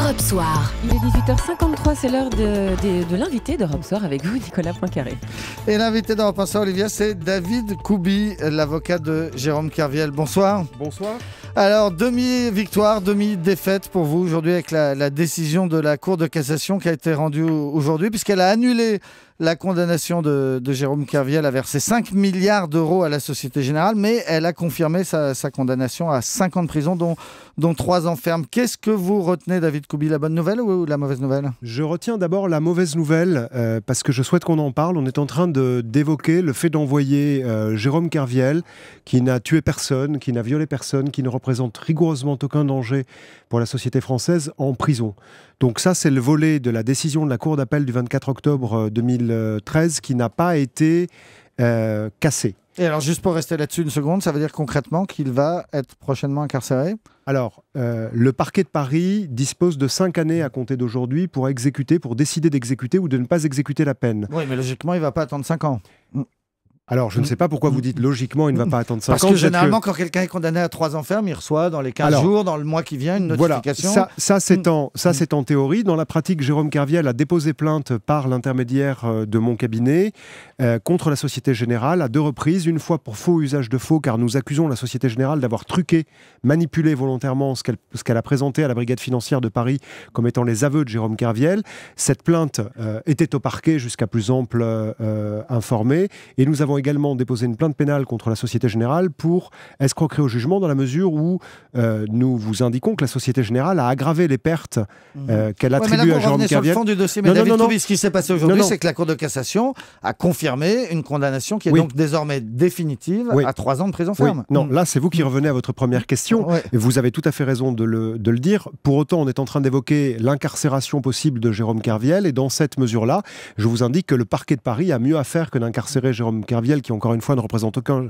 Europe Soir. Il est 18h53, c'est l'heure de l'invité d'Europe Soir avec vous, Nicolas Poincaré. Et l'invité d'Europe Soir, Olivia, c'est David Koubi, l'avocat de Jérôme Kerviel. Bonsoir. Bonsoir. Alors, demi-victoire, demi-défaite pour vous aujourd'hui avec la décision de la Cour de cassation qui a été rendue aujourd'hui, puisqu'elle a annulé la condamnation de Jérôme Kerviel à verser 5 milliards d'euros à la Société Générale, mais elle a confirmé sa condamnation à 5 ans de prison, dont 3 ans ferme. Qu'est-ce que vous retenez, David Koubi, la bonne nouvelle ou la mauvaise nouvelle ? Je retiens d'abord la mauvaise nouvelle, parce que je souhaite qu'on en parle. On est en train d'évoquer le fait d'envoyer Jérôme Kerviel, qui n'a tué personne, qui n'a violé personne, qui ne représente rigoureusement aucun danger pour la société française, en prison. Donc ça, c'est le volet de la décision de la Cour d'appel du 24 octobre 2013 qui n'a pas été cassé. Et alors, juste pour rester là-dessus une seconde, ça veut dire concrètement qu'il va être prochainement incarcéré ? Alors, le parquet de Paris dispose de 5 années à compter d'aujourd'hui pour décider d'exécuter ou de ne pas exécuter la peine. Oui, mais logiquement, il ne va pas attendre 5 ans. Alors, je ne sais pas pourquoi vous dites logiquement, il ne va pas attendre 5 ans. Parce que généralement, quand quelqu'un est condamné à 3 ans ferme, il reçoit dans les 15 jours, dans le mois qui vient, une notification. Voilà, ça c'est en théorie. Dans la pratique, Jérôme Kerviel a déposé plainte par l'intermédiaire de mon cabinet contre la Société Générale à 2 reprises. Une fois pour faux usage de faux, car nous accusons la Société Générale d'avoir truqué, manipulé volontairement ce qu'elle a présenté à la brigade financière de Paris comme étant les aveux de Jérôme Kerviel. Cette plainte était au parquet jusqu'à plus ample informé. Et nous avons également déposé une plainte pénale contre la Société Générale pour escroquerie au jugement, dans la mesure où nous vous indiquons que la Société Générale a aggravé les pertes qu'elle attribue à Jérôme Kerviel. Sur le fond du dossier, mais David Koubi, ce qui s'est passé aujourd'hui, c'est que la Cour de cassation a confirmé une condamnation qui est donc désormais définitive à 3 ans de prison ferme. Non, là, c'est vous qui revenez à votre première question. Et vous avez tout à fait raison de le dire. Pour autant, on est en train d'évoquer l'incarcération possible de Jérôme Kerviel. Et dans cette mesure-là, je vous indique que le parquet de Paris a mieux à faire que d'incarcérer Jérôme Kerviel, qui encore une fois ne représente aucun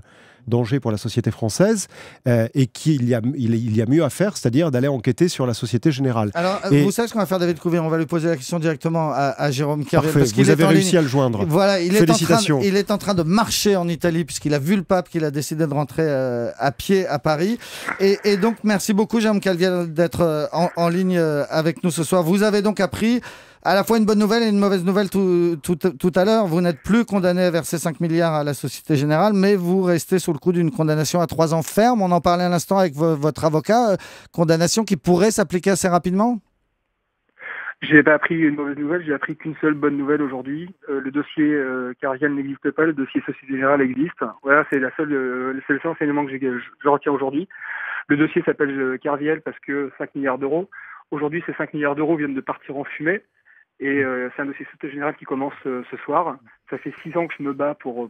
danger pour la société française, et qu'il y a mieux à faire, c'est-à-dire d'aller enquêter sur la Société Générale. Alors, vous savez ce qu'on va faire, David Koubi ? On va lui poser la question directement à Jérôme Kerviel. Parfait, parce qu'il vous avez réussi à le joindre. Voilà, Félicitations. Il est en train de marcher en Italie, puisqu'il a vu le pape, qu'il a décidé de rentrer à pied à Paris. Et donc, merci beaucoup, Jérôme Kerviel, d'être en ligne avec nous ce soir. Vous avez donc appris à la fois une bonne nouvelle et une mauvaise nouvelle tout à l'heure. Vous n'êtes plus condamné à verser 5 milliards à la Société Générale, mais vous restez sous le coup d'une condamnation à 3 ans ferme. On en parlait à l'instant avec votre avocat. Condamnation qui pourrait s'appliquer assez rapidement ? Je n'ai pas appris une mauvaise nouvelle, j'ai appris qu'une seule bonne nouvelle aujourd'hui. Le dossier Kerviel n'existe pas, le dossier Société Générale existe. Voilà, c'est le seul enseignement que je retiens aujourd'hui. Le dossier s'appelle Kerviel parce que 5 milliards d'euros. Aujourd'hui, ces 5 milliards d'euros viennent de partir en fumée. Et c'est un dossier Société Générale qui commence ce soir. Ça fait 6 ans que je me bats pour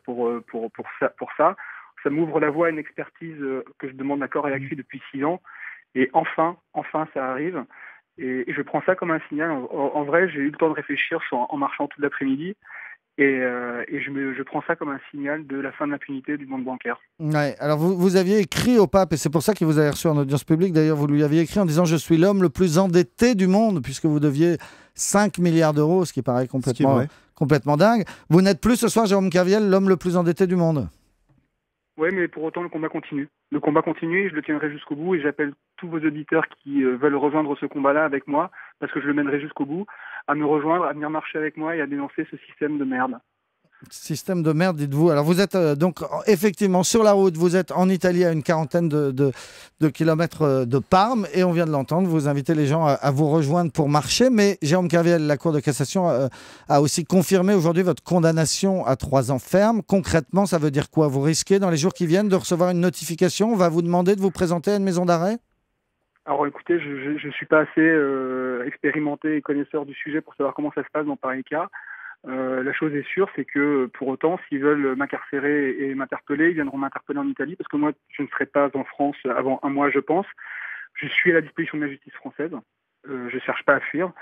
ça. Ça m'ouvre la voie à une expertise que je demande l'accord et accusé depuis 6 ans. Et enfin, ça arrive. Et je prends ça comme un signal. En vrai, j'ai eu le temps de réfléchir en marchant toute l'après-midi. Et je prends ça comme un signal de la fin de l'impunité du monde bancaire. Ouais, alors vous aviez écrit au pape, et c'est pour ça qu'il vous a reçu en audience publique, d'ailleurs vous lui aviez écrit en disant « Je suis l'homme le plus endetté du monde », puisque vous deviez 5 milliards d'euros, ce qui paraît complètement dingue. Vous n'êtes plus ce soir, Jérôme Kerviel, l'homme le plus endetté du monde. Oui, mais pour autant, le combat continue. Le combat continue et je le tiendrai jusqu'au bout. Et j'appelle tous vos auditeurs qui veulent rejoindre ce combat-là avec moi, parce que je le mènerai jusqu'au bout, à me rejoindre, à venir marcher avec moi et à dénoncer ce système de merde. Système de merde, dites-vous. Alors vous êtes donc effectivement sur la route, vous êtes en Italie à une quarantaine de kilomètres de Parme, et on vient de l'entendre, vous invitez les gens à vous rejoindre pour marcher. Mais Jérôme Kerviel, la Cour de cassation a aussi confirmé aujourd'hui votre condamnation à 3 ans ferme. Concrètement, ça veut dire quoi ? Vous risquez dans les jours qui viennent de recevoir une notification, on va vous demander de vous présenter à une maison d'arrêt ? Alors écoutez, je suis pas assez expérimenté et connaisseur du sujet pour savoir comment ça se passe dans pareil cas. La chose est sûre, c'est que pour autant, s'ils veulent m'incarcérer et m'interpeller, ils viendront m'interpeller en Italie, parce que moi, je ne serai pas en France avant 1 mois, je pense. Je suis à la disposition de la justice française. Je cherche pas à fuir.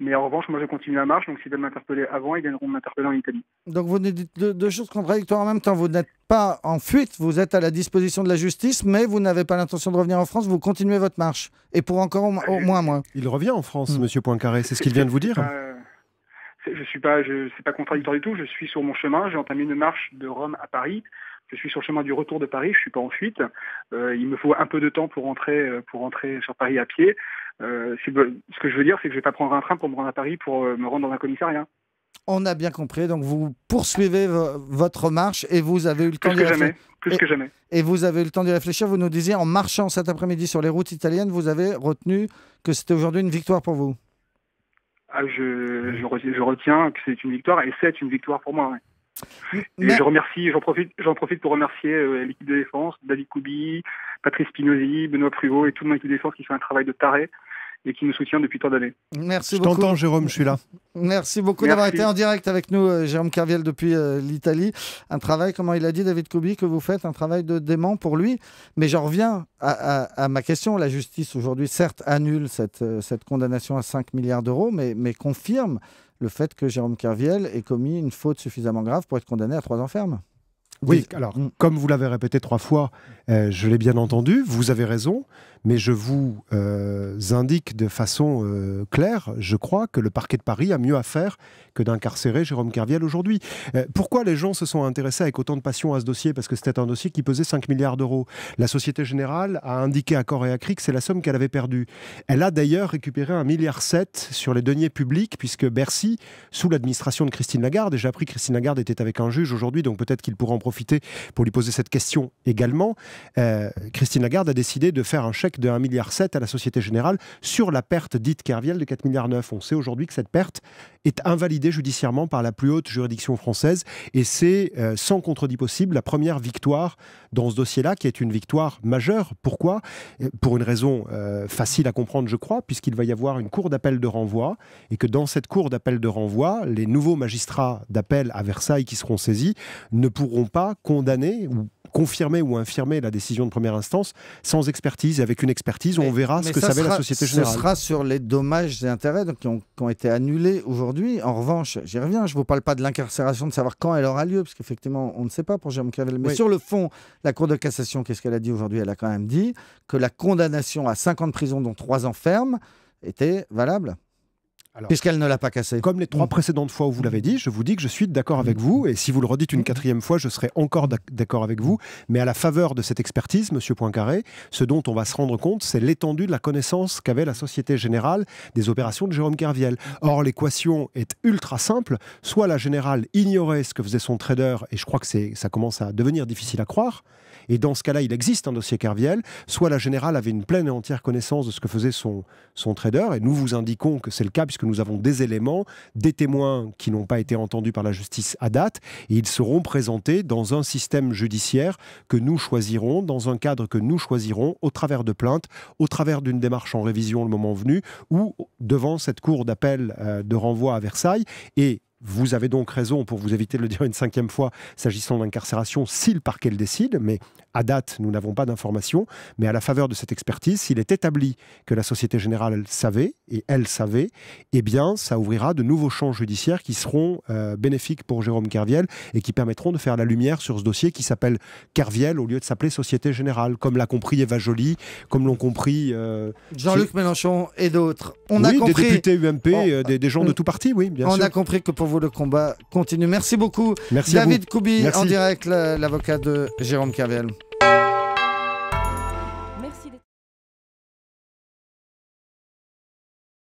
Mais en revanche, moi, je continue la marche. Donc, s'ils veulent m'interpeller avant, ils viendront m'interpeller en Italie. Donc, vous dites deux choses contradictoires en même temps. Vous n'êtes pas en fuite, vous êtes à la disposition de la justice, mais vous n'avez pas l'intention de revenir en France. Vous continuez votre marche. Et pour encore au moins un mois. Il revient en France, Monsieur Poincaré. C'est ce qu'il vient de vous dire. C'est pas contradictoire du tout. Je suis sur mon chemin. J'ai entamé une marche de Rome à Paris. Je suis sur le chemin du retour de Paris, je suis pas en fuite. Il me faut un peu de temps pour rentrer sur Paris à pied. Ce que je veux dire, c'est que je vais pas prendre un train pour me rendre à Paris pour me rendre dans un commissariat. On a bien compris. Donc, vous poursuivez votre marche et vous avez eu le temps d'y réfléchir. Plus que jamais. Et vous avez eu le temps d'y réfléchir. Vous nous disiez, en marchant cet après-midi sur les routes italiennes, vous avez retenu que c'était aujourd'hui une victoire pour vous. Ah, je retiens que c'est une victoire et c'est une victoire pour moi. Ouais. Mais... Et j'en profite pour remercier l'équipe de défense, David Koubi, Patrice Spinozzi, Benoît Pruvot et tout le monde de l'équipe de défense qui fait un travail de taré et qui nous soutient depuis tant d'années. Merci beaucoup. Je t'entends, Jérôme, je suis là. Merci beaucoup d'avoir été en direct avec nous, Jérôme Kerviel, depuis l'Italie. Un travail, comment il a dit, David Koubi, que vous faites, un travail de dément pour lui. Mais j'en reviens à ma question. La justice, aujourd'hui, certes, annule cette condamnation à 5 milliards d'euros, mais confirme le fait que Jérôme Kerviel ait commis une faute suffisamment grave pour être condamné à 3 ans ferme. Oui, alors, comme vous l'avez répété 3 fois, je l'ai bien entendu, vous avez raison, mais je vous indique de façon claire, je crois, que le parquet de Paris a mieux à faire que d'incarcérer Jérôme Kerviel aujourd'hui. Pourquoi les gens se sont intéressés avec autant de passion à ce dossier ? Parce que c'était un dossier qui pesait 5 milliards d'euros. La Société Générale a indiqué à corps et à cri que c'est la somme qu'elle avait perdue. Elle a d'ailleurs récupéré 1,7 milliard sur les deniers publics, puisque Bercy, sous l'administration de Christine Lagarde, et j'ai appris que Christine Lagarde était avec un juge aujourd'hui, donc peut-être qu'il pourra en profiter pour lui poser cette question également. Christine Lagarde a décidé de faire un chèque de 1,7 milliard à la Société Générale sur la perte dite Kerviel de 4,9 milliards. On sait aujourd'hui que cette perte est invalidée judiciairement par la plus haute juridiction française et c'est, sans contredit possible, la première victoire dans ce dossier-là, qui est une victoire majeure. Pourquoi ? Pour une raison facile à comprendre, je crois, puisqu'il va y avoir une cour d'appel de renvoi et que dans cette cour d'appel de renvoi, les nouveaux magistrats d'appel à Versailles qui seront saisis ne pourront pas condamner ou confirmer ou infirmer la décision de première instance sans expertise. Avec une expertise, on verra ce que savait la Société Générale. Ce sera sur les dommages et intérêts qui ont été annulés aujourd'hui. En revanche, j'y reviens, je ne vous parle pas de l'incarcération, de savoir quand elle aura lieu, parce qu'effectivement, on ne sait pas pour Jérôme Kerviel. Mais sur le fond, la Cour de cassation, qu'est-ce qu'elle a dit aujourd'hui ? Elle a quand même dit que la condamnation à 5 ans de prison, dont 3 ans ferme, était valable. Alors, puisqu'elle ne l'a pas cassé. Comme les 3 précédentes fois où vous l'avez dit, je vous dis que je suis d'accord avec vous, et si vous le redites une 4e fois, je serai encore d'accord avec vous, mais à la faveur de cette expertise, Monsieur Poincaré, ce dont on va se rendre compte, c'est l'étendue de la connaissance qu'avait la Société Générale des opérations de Jérôme Kerviel. Or, l'équation est ultra simple, soit la Générale ignorait ce que faisait son trader, et je crois que ça commence à devenir difficile à croire, et dans ce cas-là, il existe un dossier Kerviel, soit la Générale avait une pleine et entière connaissance de ce que faisait son trader, et nous vous indiquons que c'est le cas, puisque nous avons des éléments, des témoins qui n'ont pas été entendus par la justice à date, et ils seront présentés dans un système judiciaire que nous choisirons, dans un cadre que nous choisirons, au travers de plaintes, au travers d'une démarche en révision le moment venu, ou devant cette cour d'appel de renvoi à Versailles, et vous avez donc raison, pour vous éviter de le dire une 5e fois, s'agissant d'incarcération, si le parquet le décide, mais à date, nous n'avons pas d'informations, mais à la faveur de cette expertise, s'il est établi que la Société Générale savait, et elle savait, eh bien, ça ouvrira de nouveaux champs judiciaires qui seront bénéfiques pour Jérôme Kerviel et qui permettront de faire la lumière sur ce dossier qui s'appelle Kerviel au lieu de s'appeler Société Générale, comme l'a compris Eva Joly, comme l'ont compris... Jean-Luc Mélenchon et d'autres. Des députés UMP, des gens de tout parti, oui, bien sûr. On a compris que pour vous, le combat continue. Merci beaucoup. Merci David Koubi, Merci. en direct, l'avocat de Jérôme Kerviel.